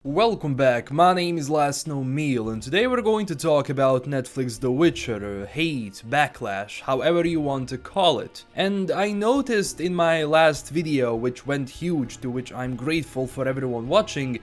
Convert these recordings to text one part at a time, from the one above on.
Welcome back, my name is LastKnownMeal and today we're going to talk about Netflix The Witcher, hate, backlash, however you want to call it. And I noticed in my last video, which went huge, to which I'm grateful for everyone watching,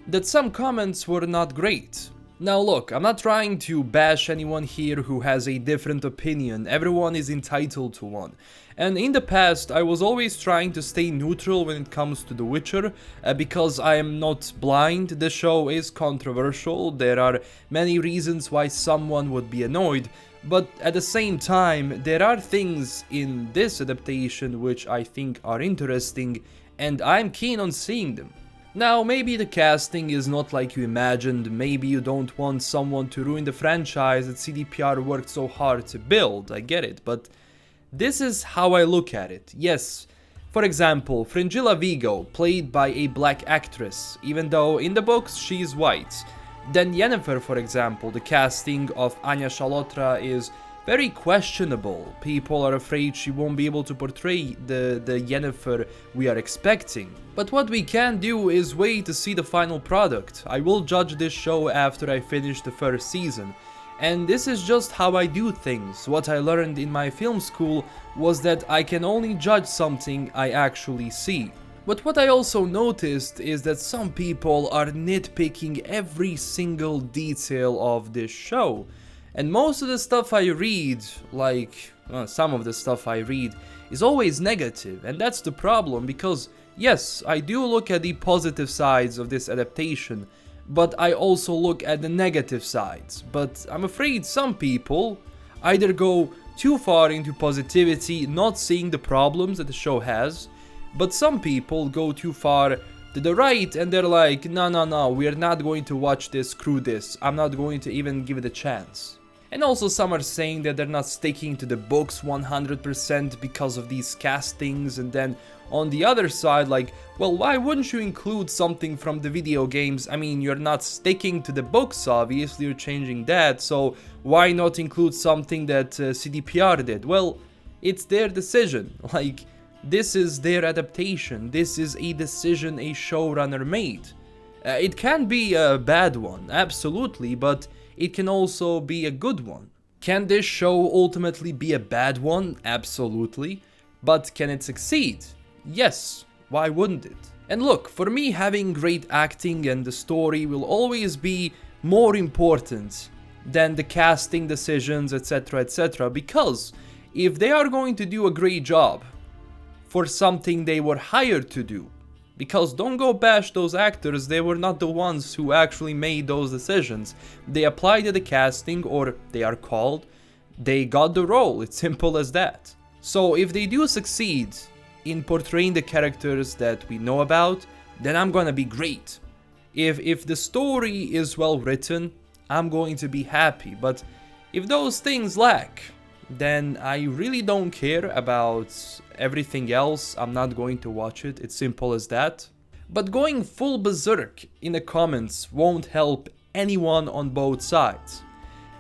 that some comments were not great. Now look, I'm not trying to bash anyone here who has a different opinion, everyone is entitled to one. And in the past, I was always trying to stay neutral when it comes to The Witcher, because I am not blind. The show is controversial, there are many reasons why someone would be annoyed, but at the same time, there are things in this adaptation which I think are interesting, and I'm keen on seeing them. Now, maybe the casting is not like you imagined, maybe you don't want someone to ruin the franchise that CDPR worked so hard to build, I get it, but this is how I look at it. Yes, for example, Fringilla Vigo, played by a black actress, even though in the books she's white. Then Yennefer, for example, the casting of Anya Chalotra is very questionable. People are afraid she won't be able to portray the Yennefer we are expecting. But what we can do is wait to see the final product. I will judge this show after I finish the first season. And this is just how I do things. What I learned in my film school was that I can only judge something I actually see. But what I also noticed is that some people are nitpicking every single detail of this show. And most of the stuff I read, some of the stuff I read, is always negative. And that's the problem because, yes, I do look at the positive sides of this adaptation, but I also look at the negative sides. But I'm afraid some people either go too far into positivity, not seeing the problems that the show has, but some people go too far to the right and they're like, no, we're not going to watch this, screw this, I'm not going to even give it a chance. And also some are saying that they're not sticking to the books 100% because of these castings, and then on the other side, like, well, why wouldn't you include something from the video games? I mean, you're not sticking to the books, obviously, you're changing that, so why not include something that CDPR did? Well, it's their decision, like, this is their adaptation, this is a decision a showrunner made. It can be a bad one, absolutely, but it can also be a good one. Can this show ultimately be a bad one? Absolutely. But can it succeed? Yes, why wouldn't it? And look, for me, having great acting and the story will always be more important than the casting decisions, etc, because if they are going to do a great job for something they were hired to do, because don't go bash those actors, they were not the ones who actually made those decisions. They applied to the casting, or they are called, they got the role, it's simple as that. So if they do succeed in portraying the characters that we know about, then I'm gonna be great. If the story is well written, I'm going to be happy, but if those things lack, then I really don't care about everything else, I'm not going to watch it, it's simple as that. But going full berserk in the comments won't help anyone on both sides.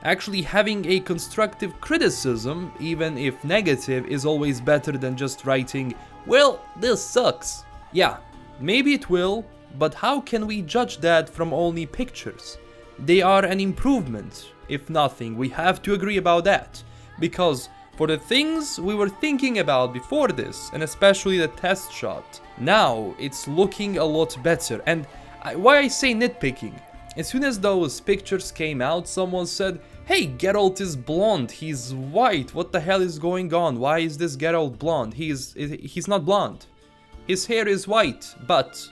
Actually, having a constructive criticism, even if negative, is always better than just writing, well, this sucks. Yeah, maybe it will, but how can we judge that from only pictures? They are an improvement, if nothing, we have to agree about that. Because for the things we were thinking about before this, and especially the test shot, now it's looking a lot better. And why I say nitpicking, as soon as those pictures came out, someone said, hey, Geralt is blonde, he's white, what the hell is going on? Why is this Geralt blonde? He's not blonde. His hair is white, but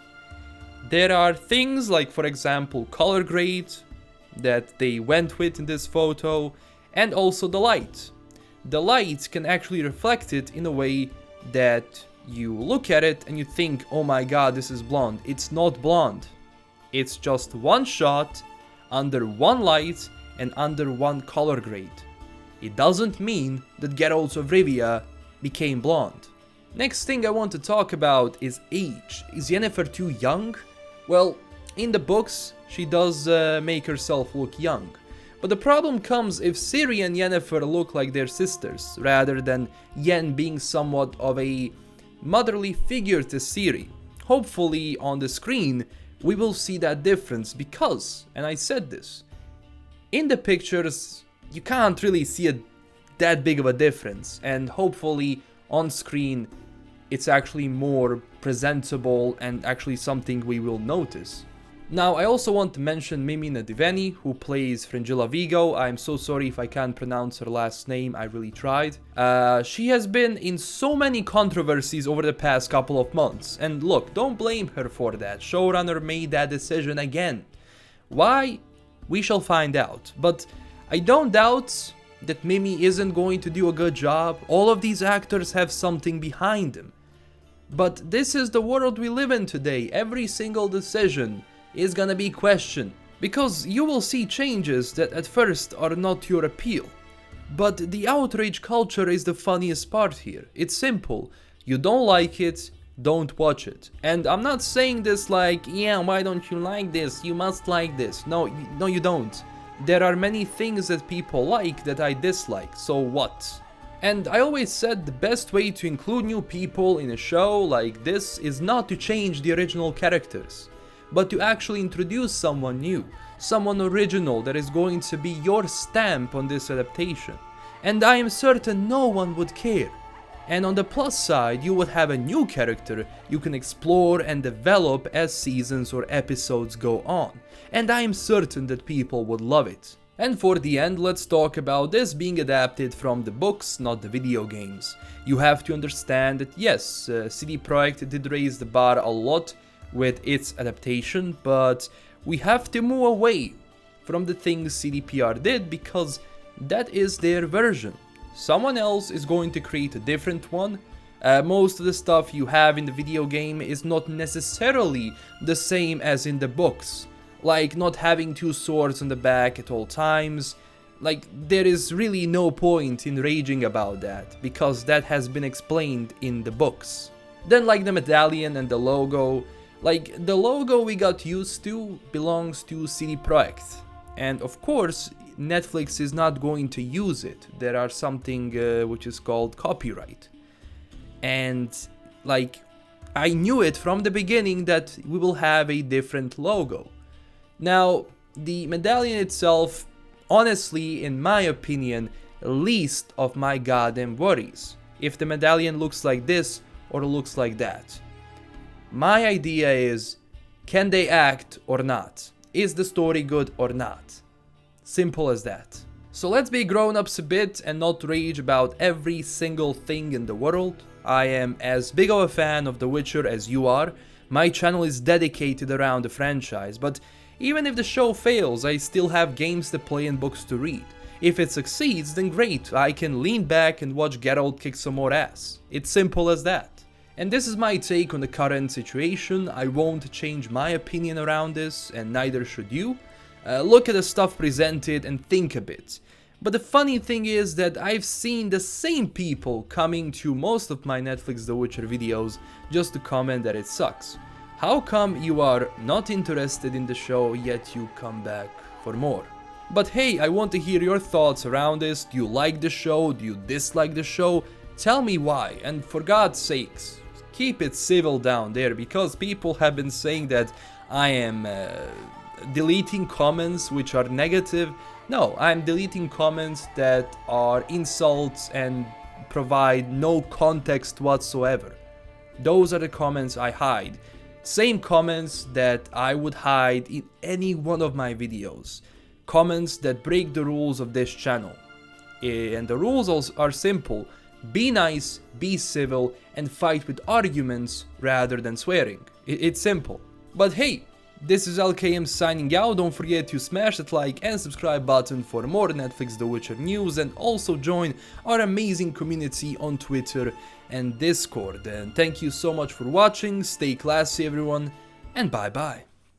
there are things like, for example, color grade that they went with in this photo, and also the light. The light can actually reflect it in a way that you look at it and you think, oh my god, this is blonde. It's not blonde. It's just one shot, under one light, and under one color grade. It doesn't mean that Geralt of Rivia became blonde. Next thing I want to talk about is age. Is Yennefer too young? Well, in the books, she does make herself look young. But the problem comes if Ciri and Yennefer look like their sisters, rather than Yen being somewhat of a motherly figure to Ciri. Hopefully on the screen, we will see that difference because, and I said this, in the pictures you can't really see that big of a difference, and hopefully on screen it's actually more presentable and actually something we will notice. Now, I also want to mention Mimi Nadiveni, who plays Fringilla Vigo. I'm so sorry if I can't pronounce her last name, I really tried. She has been in so many controversies over the past couple of months, and look, don't blame her for that. Showrunner made that decision again. Why? We shall find out. But I don't doubt that Mimi isn't going to do a good job. All of these actors have something behind them. But this is the world we live in today. Every single decision is gonna be questioned, because you will see changes that at first are not your appeal. But the outrage culture is the funniest part here. It's simple. You don't like it, don't watch it. And I'm not saying this like, yeah, why don't you like this? You must like this. No, you don't. There are many things that people like that I dislike, so what? And I always said the best way to include new people in a show like this is not to change the original characters, but to actually introduce someone new, someone original that is going to be your stamp on this adaptation. And I am certain no one would care. And on the plus side, you would have a new character you can explore and develop as seasons or episodes go on. And I am certain that people would love it. And for the end, let's talk about this being adapted from the books, not the video games. You have to understand that yes, CD Projekt did raise the bar a lot with its adaptation, but we have to move away from the things CDPR did because that is their version. Someone else is going to create a different one. Most of the stuff you have in the video game is not necessarily the same as in the books. Like not having two swords on the back at all times. Like there is really no point in raging about that, because that has been explained in the books. Then like the medallion and the logo. Like the logo we got used to belongs to CD Projekt. And of course, Netflix is not going to use it. There are something which is called copyright. And like I knew it from the beginning that we will have a different logo. Now, the medallion itself, honestly, in my opinion, least of my goddamn worries. If the medallion looks like this or looks like that. My idea is, can they act or not? Is the story good or not? Simple as that. So let's be grown-ups a bit and not rage about every single thing in the world. I am as big of a fan of The Witcher as you are. My channel is dedicated around the franchise, but even if the show fails, I still have games to play and books to read. If it succeeds, then great, I can lean back and watch Geralt kick some more ass. It's simple as that. And this is my take on the current situation. I won't change my opinion around this, and neither should you. Look at the stuff presented and think a bit. But the funny thing is that I've seen the same people coming to most of my Netflix The Witcher videos just to comment that it sucks. How come you are not interested in the show, yet you come back for more? But hey, I want to hear your thoughts around this. Do you like the show? Do you dislike the show? Tell me why, and for God's sakes, keep it civil down there, because people have been saying that I am deleting comments which are negative. No, I'm deleting comments that are insults and provide no context whatsoever. Those are the comments I hide. Same comments that I would hide in any one of my videos. Comments that break the rules of this channel. And the rules are simple. Be nice, be civil, and fight with arguments rather than swearing. It's simple. But hey, this is LKM signing out. Don't forget to smash that like and subscribe button for more Netflix The Witcher news, and also join our amazing community on Twitter and Discord. And thank you so much for watching, stay classy everyone, and bye bye.